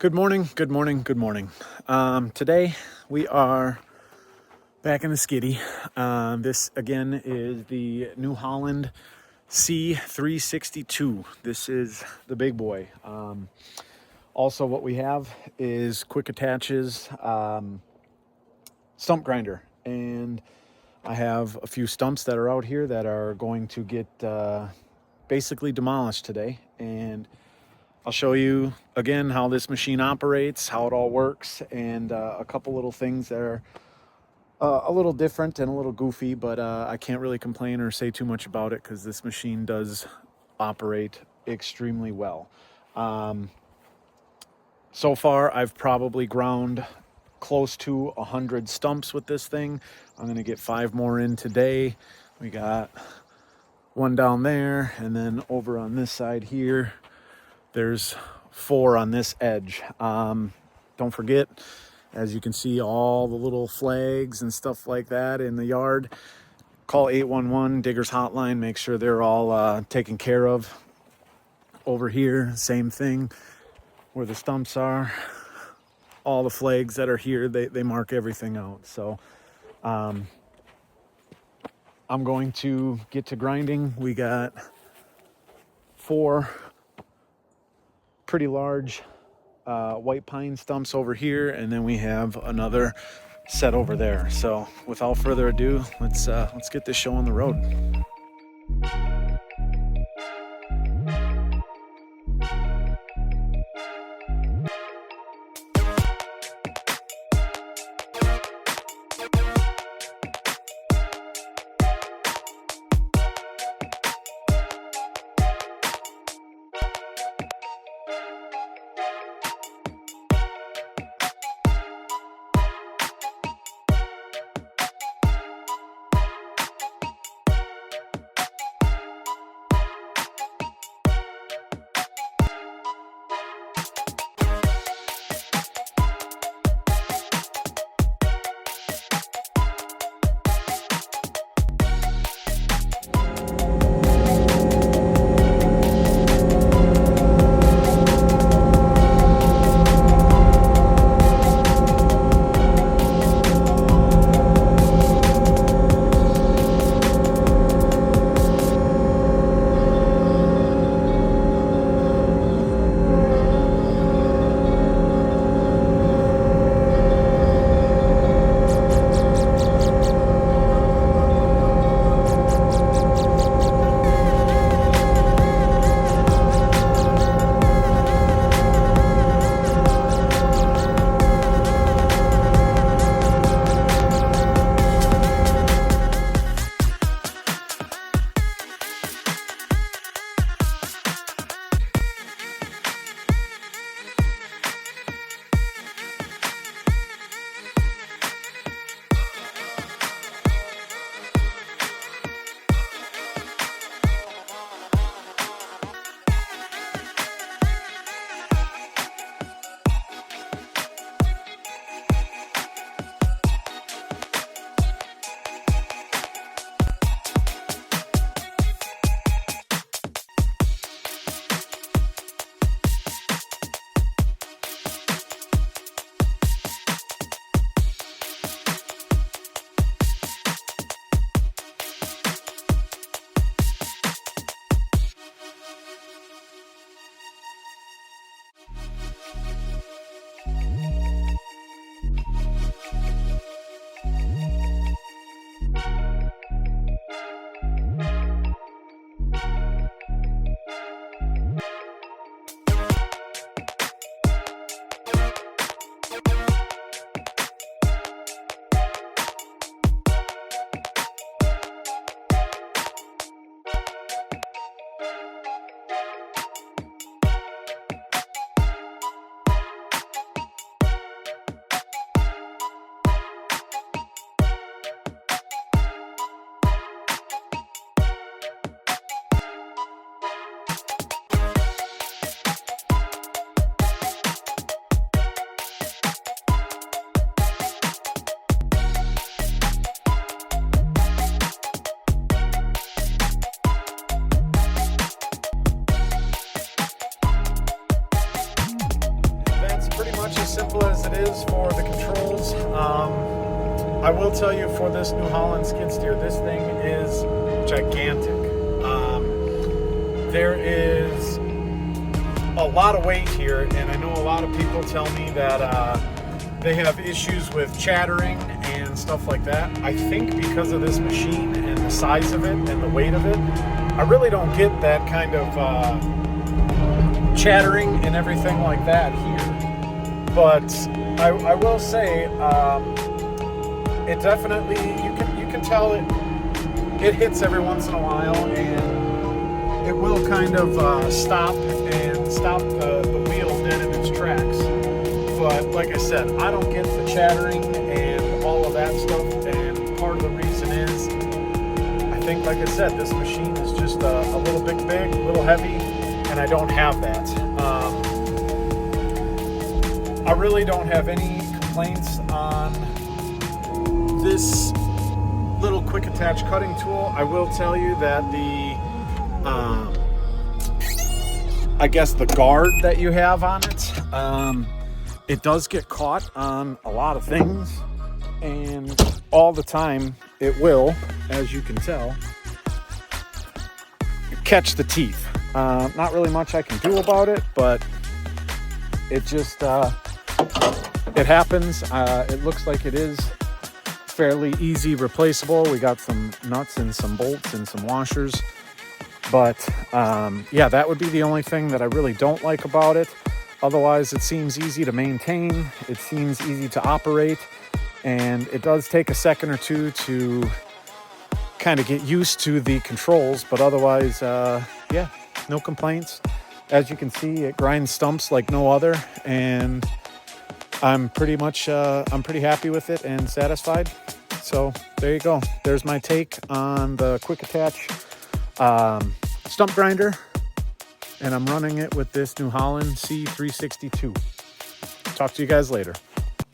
Good morning, good morning, good morning. Today we are back in the skiddy. This again is the New Holland C362. This is the big boy. Also what we have is quick attaches stump grinder. And I have a few stumps that are out here that are going to get basically demolished today. And I'll show you again how this machine operates, how it all works, and a couple little things that are a little different and a little goofy, but I can't really complain or say too much about it because this machine does operate extremely well. So far, I've probably ground close to 100 stumps with this thing. I'm gonna get 5 more in today. We got one down there, and then over on this side here, there's 4 on this edge. Don't forget, as you can see, all the little flags and stuff like that in the yard. Call 811 Diggers Hotline. Make sure they're all taken care of. Over here, same thing. Where the stumps are, all the flags that are here, they mark everything out. So I'm going to get to grinding. We got 4 pretty large white pine stumps over here, and then we have another set over there. So without further ado, let's get this show on the road. pretty much as simple as it is for the controls. I will tell you, for this New Holland skid steer, this thing is gigantic. There is a lot of weight here, and I know a lot of people tell me that they have issues with chattering and stuff like that. I think because of this machine and the size of it and the weight of it, I really don't get that kind of chattering and everything like that here. But I will say, it definitely, you can tell it hits every once in a while, and it will kind of stop the wheel dead in its tracks. But like I said, I don't get the chattering and all of that stuff, and part of the reason is, I think, like I said, this machine is just a little bit big, a little heavy, and I don't have that. I really don't have any complaints on this little quick attach cutting tool. I will tell you that I guess the guard that you have on it, it does get caught on a lot of things, and all the time it will, as you can tell, catch the teeth. Not really much I can do about it, but it just, it happens. It looks like it is fairly easy replaceable. We got some nuts and some bolts and some washers. But yeah, that would be the only thing that I really don't like about it. Otherwise, it seems easy to maintain. It seems easy to operate. And it does take a second or two to kind of get used to the controls. But otherwise, yeah, no complaints. As you can see, it grinds stumps like no other. And I'm pretty happy with it and satisfied. So there you go. There's my take on the quick attach stump grinder, and I'm running it with this New Holland C362. Talk to you guys later.